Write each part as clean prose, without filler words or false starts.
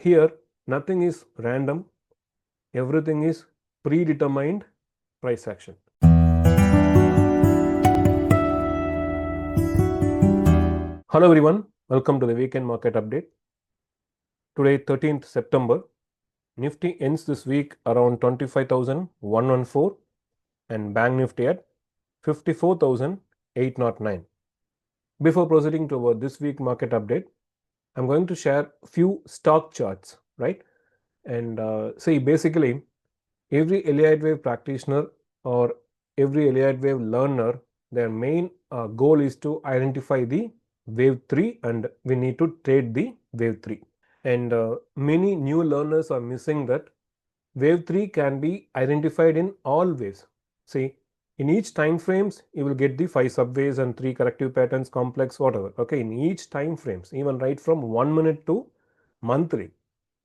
here nothing is random, everything is predetermined price action. Hello everyone, welcome to the weekend market update. Today 13th September, Nifty ends this week around 25,114 and Bank Nifty at 54,809. Before proceeding toward this week market update, I'm going to share few stock charts, right? And see, basically, every Elliottwave practitioner or every Elliottwave learner, their main goal is to identify the wave 3 and we need to trade the wave 3. And many new learners are missing that wave 3 can be identified in all waves. See, in each time frames, you will get the 5 subwaves and 3 corrective patterns, complex, whatever. Okay, in each time frames, even right from 1 minute to monthly.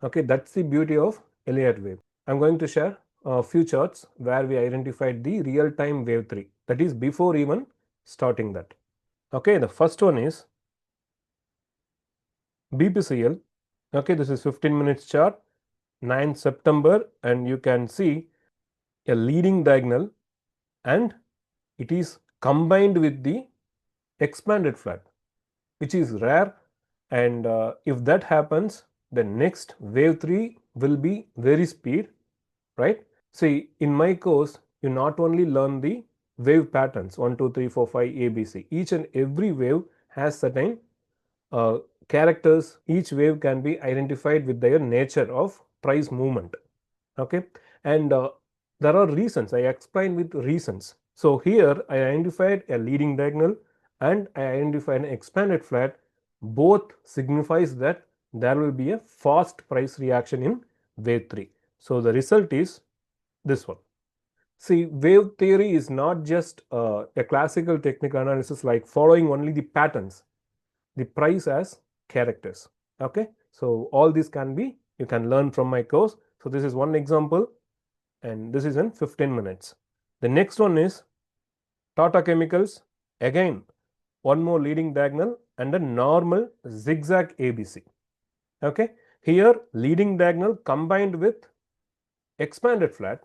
Okay, that's the beauty of Elliottwave. I'm going to share a few charts where we identified the real-time wave 3. That is before even starting that. Okay, the first one is BPCL. Okay, this is 15 minutes chart, 9 September, and you can see a leading diagonal and it is combined with the expanded flat, which is rare, and if that happens, the next wave 3 will be very speed, right? See, in my course, you not only learn the wave patterns 1, 2, 3, 4, 5, ABC. Each and every wave has certain characters. Each wave can be identified with their nature of price movement. Okay, and there are reasons. I explain with reasons. So here I identified a leading diagonal and I identified an expanded flat. Both signifies that there will be a fast price reaction in wave 3. So the result is this one. See, wave theory is not just a classical technical analysis like following only the patterns. The price as characters. Okay, so all this can be, you can learn from my course. So this is one example and this is in 15 minutes. The next one is Tata Chemicals. Again, one more leading diagonal and a normal zigzag ABC. Okay, here leading diagonal combined with expanded flat,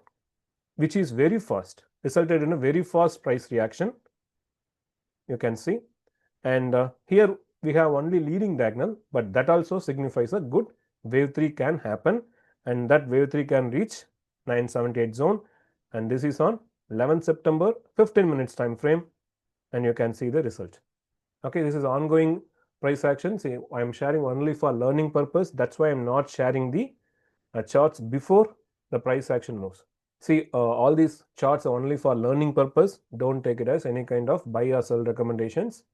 which is very fast, resulted in a very fast price reaction. You can see, and here we have only leading diagonal, but that also signifies a good wave 3 can happen, and that wave 3 can reach 978 zone, and this is on 11th September, 15 minutes time frame, and you can see the result. Okay, this is ongoing price action. See, I am sharing only for learning purpose. That's why I am not sharing the charts before the price action moves. See, all these charts are only for learning purpose. Don't take it as any kind of buy or sell recommendations,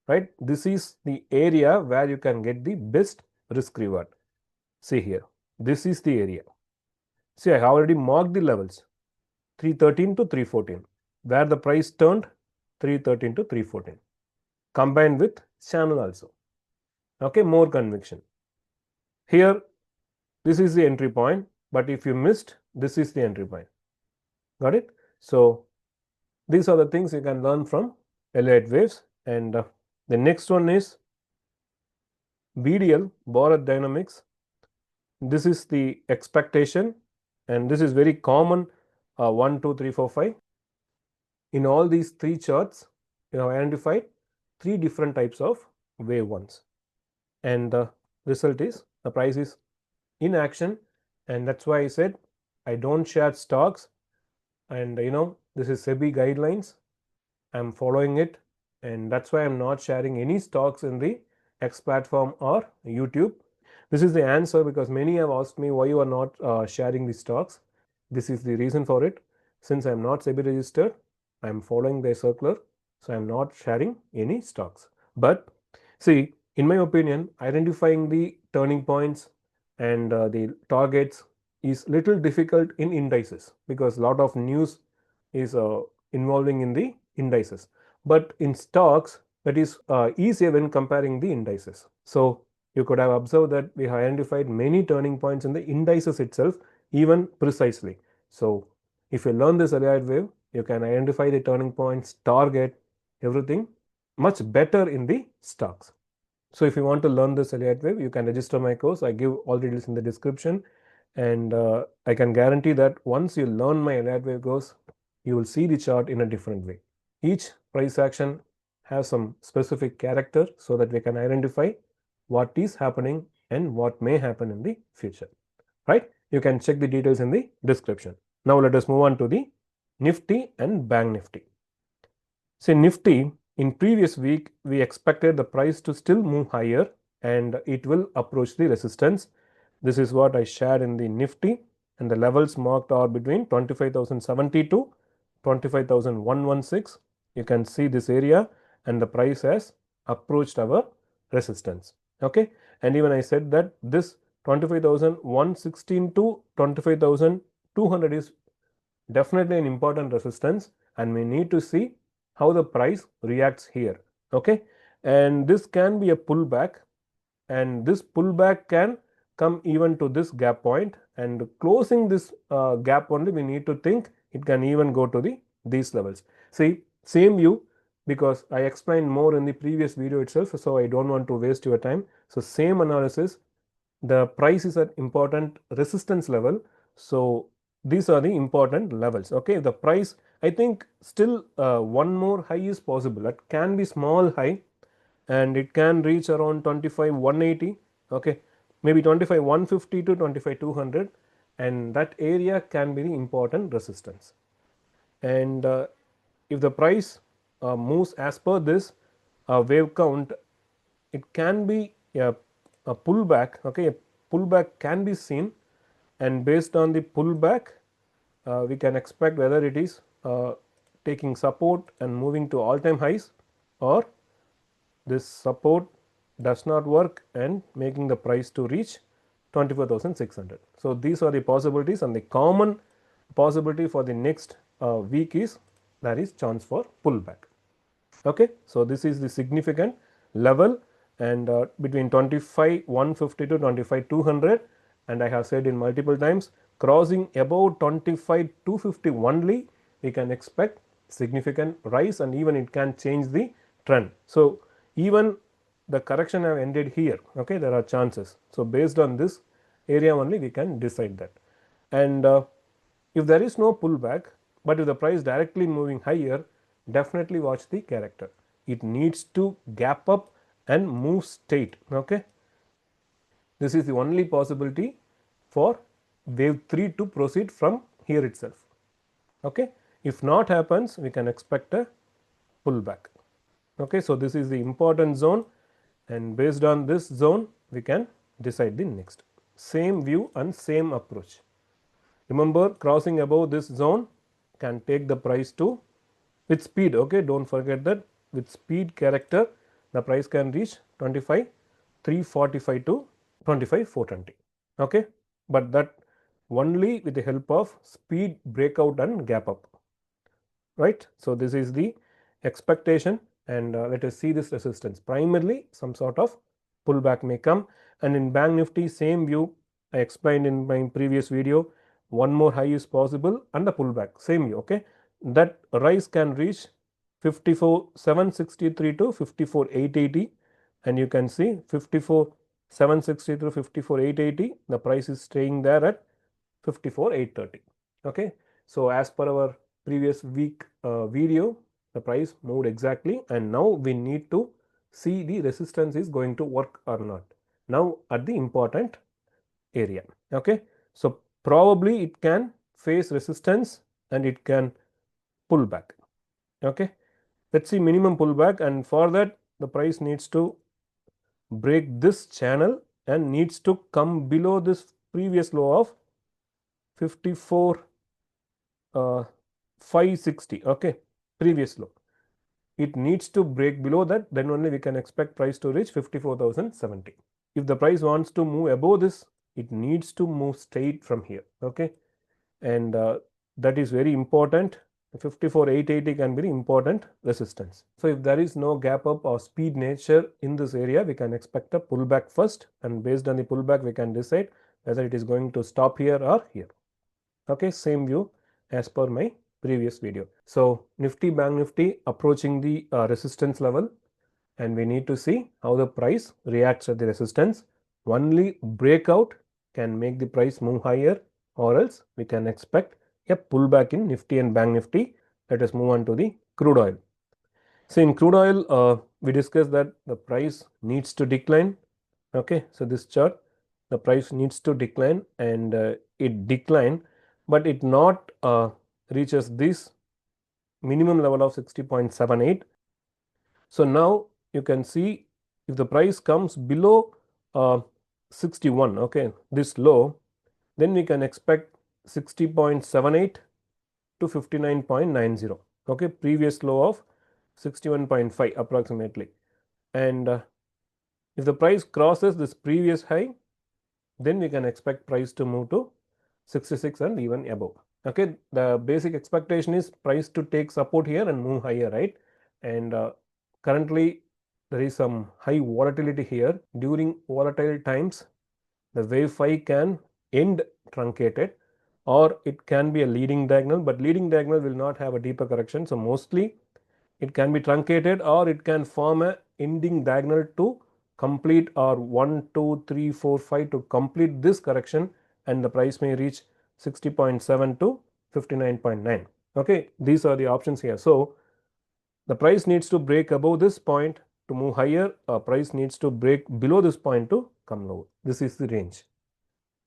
right? This is the area where you can get the best risk reward. See here, this is the area. See, I have already marked the levels 313 to 314, where the price turned 313 to 314, combined with channel also. Okay, more conviction. Here, this is the entry point, but if you missed, this is the entry point. Got it? So these are the things you can learn from Elliottwaves. And the next one is BDL, Bharat Dynamics. This is the expectation, and this is very common. 1, 2, 3, 4, 5. In all these 3 charts, you have identified 3 different types of wave ones, and the result is the price is in action, and that's why I said I don't share stocks. And this is SEBI guidelines. I'm following it, and that's why I'm not sharing any stocks in the X platform or YouTube. This is the answer, because many have asked me why you are not sharing the stocks. This is the reason for it. Since I'm not SEBI registered, I'm following their circular, so I'm not sharing any stocks. But see, in my opinion, identifying the turning points and the targets is little difficult in indices, because a lot of news is involving in the indices. But in stocks, that is easier when comparing the indices. So you could have observed that we have identified many turning points in the indices itself, even precisely. So if you learn this Elliottwave, you can identify the turning points, target, everything much better in the stocks. So if you want to learn this Elliottwave, you can register my course. I give all the details in the description, and I can guarantee that once you learn my Elliottwave course, you will see the chart in a different way. Each price action has some specific character so that we can identify what is happening and what may happen in the future. Right? You can check the details in the description. Now let us move on to the Nifty and Bank Nifty. Say Nifty, in previous week we expected the price to still move higher and it will approach the resistance. This is what I shared in the Nifty, and the levels marked are between 25,070 to 25,116. You can see this area, and the price has approached our resistance. Okay, and even I said that this 25,116 to 25,200 is definitely an important resistance, and we need to see how the price reacts here. Okay, and this can be a pullback, and this pullback can come even to this gap point, and closing this gap only we need to think it can even go to these levels. See, same view, because I explained more in the previous video itself, so I don't want to waste your time. So same analysis, the price is at important resistance level, so these are the important levels. Okay, the price, I think still one more high is possible. That can be small high, and it can reach around 25,180. Okay, maybe 25,150 to 25,200, and that area can be the important resistance. And if the price moves as per this wave count, it can be a pullback. Okay, a pullback can be seen, and based on the pullback we can expect whether it is taking support and moving to all-time highs, or this support does not work and making the price to reach 24,600. So these are the possibilities, and the common possibility for the next week is there is chance for pullback. Okay, so this is the significant level, and between 25,150 to 25,200, and I have said in multiple times, crossing above 25,250 only we can expect significant rise, and even it can change the trend. So even the correction have ended here. Okay, there are chances. So based on this area only we can decide that. And if there is no pullback, but if the price directly moving higher, definitely watch the character. It needs to gap up and move straight. Okay, this is the only possibility for wave 3 to proceed from here itself. Okay, if not happens, we can expect a pullback. Okay, so this is the important zone, and based on this zone we can decide the next. Same view and same approach. Remember, crossing above this zone can take the price to with speed. Okay, don't forget that with speed character the price can reach 25,345 to 25,420. Okay, but that only with the help of speed breakout and gap up. Right, so this is the expectation, and let us see this resistance. Primarily some sort of pullback may come, and in Bank Nifty same view I explained in my previous video. One more high is possible and a pullback, same view. Okay, that rise can reach 54,763 to 54,880, and you can see 54,760 to 54,880, the price is staying there at 54,830. Okay, so as per our previous week video, the price moved exactly, and now we need to see the resistance is going to work or not. Now at the important area. Okay, so probably it can face resistance and it can pull back. Okay, let's see minimum pullback, and for that the price needs to break this channel and needs to come below this previous low of 54,560. Okay, previous low, it needs to break below that, then only we can expect price to reach 54,070. If the price wants to move above this, it needs to move straight from here. Okay, and that is very important. 54,880 can be the important resistance. So if there is no gap up or speed nature in this area, we can expect a pullback first, and based on the pullback we can decide whether it is going to stop here or here. Okay, same view as per my previous video. So Nifty, Bank Nifty approaching the resistance level, and we need to see how the price reacts at the resistance. Only breakout can make the price move higher, or else we can expect a pullback in Nifty and Bank Nifty. Let us move on to the crude oil. So in crude oil, we discussed that the price needs to decline. Okay, so this chart, the price needs to decline, and it declined, but it not reaches this minimum level of 60.78. So now you can see if the price comes below 61, okay, this low, then we can expect 60.78 to 59.90. Okay, previous low of 61.5 approximately. And if the price crosses this previous high, then we can expect price to move to 66 and even above. Okay, the basic expectation is price to take support here and move higher, right? And currently there is some high volatility here. During volatile times, the wave 5 can end truncated, or it can be a leading diagonal, but leading diagonal will not have a deeper correction. So mostly it can be truncated, or it can form a ending diagonal to complete, or 1 2 3 4 5 to complete this correction, and the price may reach 60.7 to 59.9. okay, these are the options here. So the price needs to break above this point to move higher, price needs to break below this point to come lower. This is the range.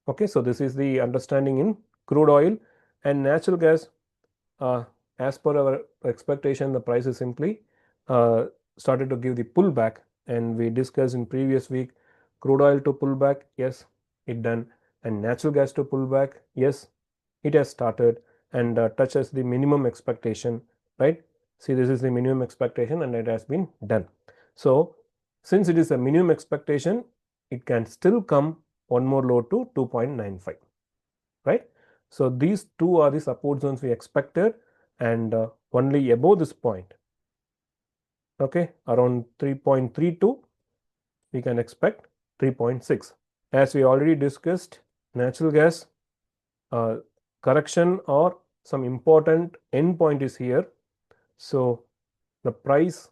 Okay, so this is the understanding in crude oil. And natural gas, as per our expectation, the price is simply started to give the pullback, and we discussed in previous week crude oil to pullback, yes, it done, and natural gas to pullback, yes, it has started, and touches the minimum expectation, right? See, this is the minimum expectation and it has been done. So since it is a minimum expectation, it can still come one more low to 2.95, right? So these two are the support zones we expected, and only above this point, okay, around 3.32, we can expect 3.6. As we already discussed, natural gas correction or some important endpoint is here. So the price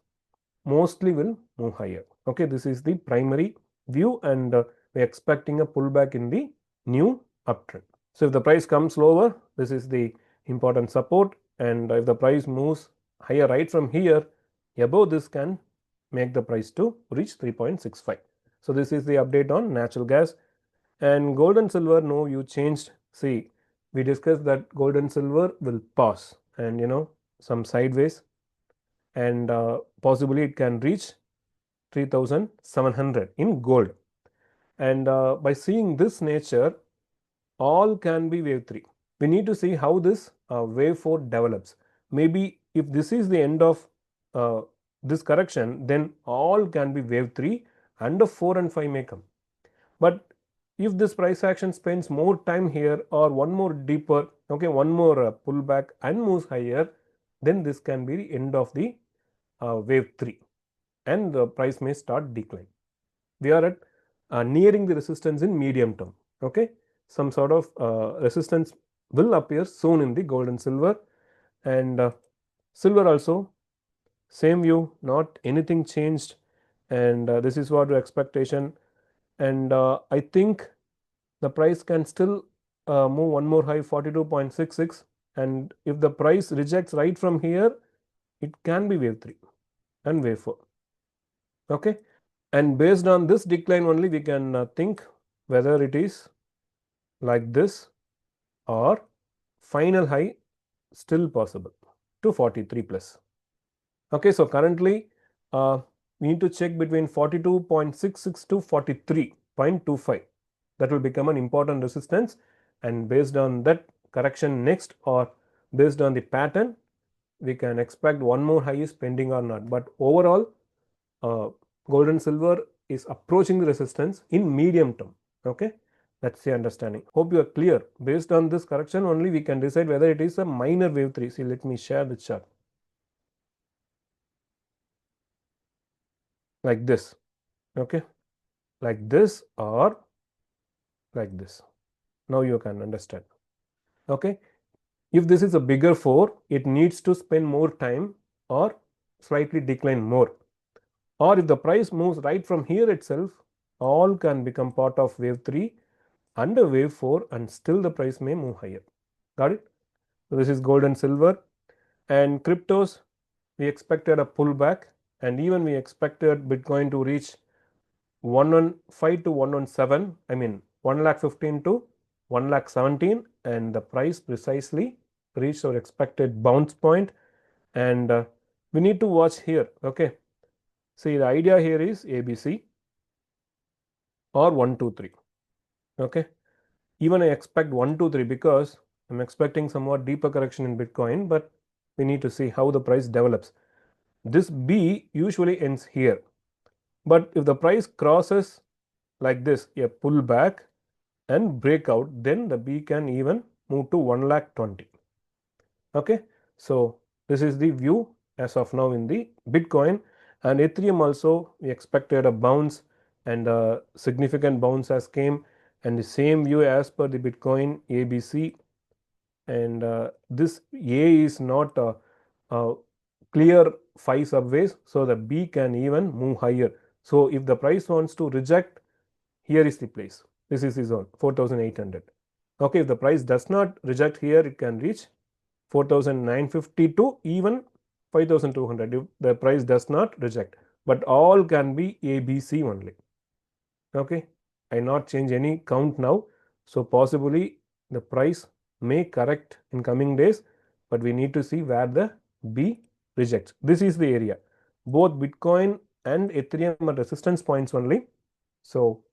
mostly will move higher. Okay, this is the primary view, and we're expecting a pullback in the new uptrend. So if the price comes lower, this is the important support, and if the price moves higher right from here, above this can make the price to reach 3.65. So this is the update on natural gas. And gold and silver, no, you changed. See, we discussed that gold and silver will pass, and some sideways, and possibly it can reach 3700 in gold. And by seeing this nature, all can be wave 3. We need to see how this wave 4 develops. Maybe if this is the end of this correction, then all can be wave 3, and the 4 and 5 may come. But if this price action spends more time here, or one more deeper, okay, one more pullback and moves higher, then this can be the end of the wave 3, and the price may start decline. We are at nearing the resistance in medium term. Okay, some sort of resistance will appear soon in the gold and silver. And silver also same view, not anything changed, and this is what the expectation. And I think the price can still move one more high, 42.66, and if the price rejects right from here, it can be wave 3 and wave 4. okay, and based on this decline only, we can think whether it is like this, or final high still possible to 43 plus. Okay, so currently we need to check between 42.66 to 43.25. That will become an important resistance, and based on that correction next, or based on the pattern, we can expect one more high is pending or not. But overall, gold and silver is approaching the resistance in medium term. Okay, that's the understanding. Hope you are clear. Based on this correction only, we can decide whether it is a minor wave 3. See, let me share the chart like this. Okay, like this or like this. Now you can understand. Okay, if this is a bigger 4, it needs to spend more time or slightly decline more, or if the price moves right from here itself, all can become part of wave 3 and wave 4, and still the price may move higher. Got it? So this is gold and silver. And cryptos, we expected a pullback, and even we expected Bitcoin to reach 115 to 117, I mean 1,15,000 to 1,17,000, and the price precisely reached our expected bounce point. And we need to watch here. Okay, see, the idea here is ABC or 1 2 3. Okay, even I expect 1 2 3 because I'm expecting somewhat deeper correction in Bitcoin, but we need to see how the price develops. This B usually ends here, but if the price crosses like this, a pullback and breakout, then the B can even move to 1,20,000. Okay, so this is the view as of now in the Bitcoin. And Ethereum also, we expected a bounce, and a significant bounce has came, and the same view as per the Bitcoin ABC. And this A is not a clear 5 subways, so the B can even move higher. So if the price wants to reject, here is the place. This is the zone 4,800. Okay, if the price does not reject here, it can reach 4,950 to even 5,200 if the price does not reject, but all can be ABC only. Okay, I not change any count now, so possibly the price may correct in coming days, but we need to see where the B rejects. This is the area. Both Bitcoin and Ethereum are resistance points only. So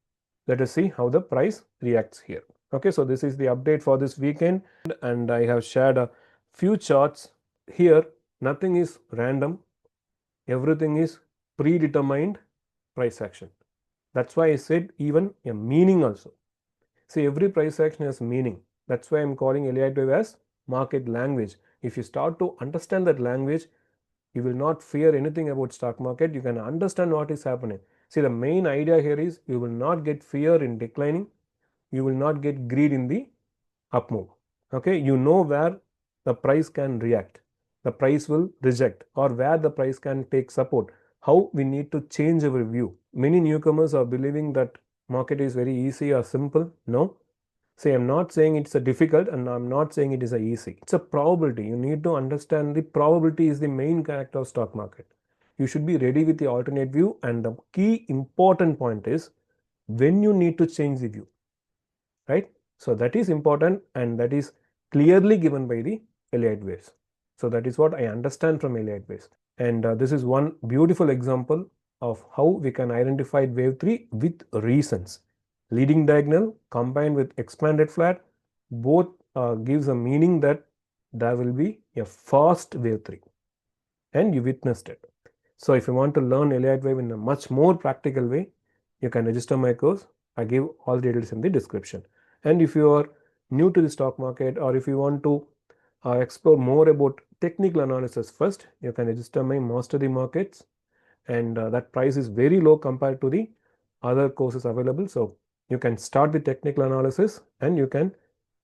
let us see how the price reacts here. Okay, so this is the update for this weekend, and I have shared a few charts here. Nothing is random, everything is predetermined price action. That's why I said even a meaning also. See, every price action has meaning. That's why I'm calling Elliottwave as market language. If you start to understand that language, you will not fear anything about stock market. You can understand what is happening. See, the main idea here is you will not get fear in declining. You will not get greed in the up move. Okay, you know where the price can react, the price will reject, or where the price can take support. How we need to change our view. Many newcomers are believing that market is very easy or simple. No. See, I'm not saying it's a difficult, and I'm not saying it is a easy. It's a probability. You need to understand the probability is the main character of stock market. You should be ready with the alternate view, and the key important point is when you need to change the view, right? So that is important, and that is clearly given by the Elliottwaves. So that is what I understand from Elliottwaves. And this is one beautiful example of how we can identify wave 3 with reasons. Leading diagonal combined with expanded flat, both gives a meaning that there will be a fast wave 3, and you witnessed it. So if you want to learn Elliottwave in a much more practical way, you can register my course. I give all the details in the description. And if you are new to the stock market, or if you want to explore more about technical analysis first, you can register my Master the Markets, and that price is very low compared to the other courses available. So you can start with technical analysis, and you can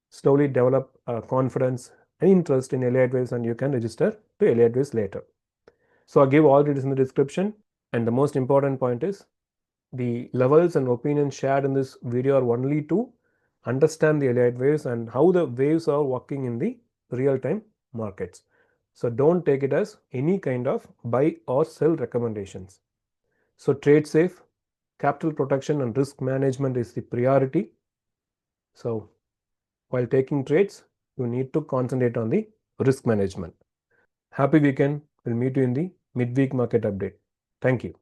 slowly develop confidence and interest in Elliottwaves, and you can register to Elliottwaves later. So I give all details in the description, and the most important point is the levels and opinions shared in this video are only to understand the Elliottwaves and how the waves are working in the real-time markets. So don't take it as any kind of buy or sell recommendations. So trade safe, capital protection and risk management is the priority. So while taking trades, you need to concentrate on the risk management. Happy weekend. We'll meet you in the midweek market update. Thank you.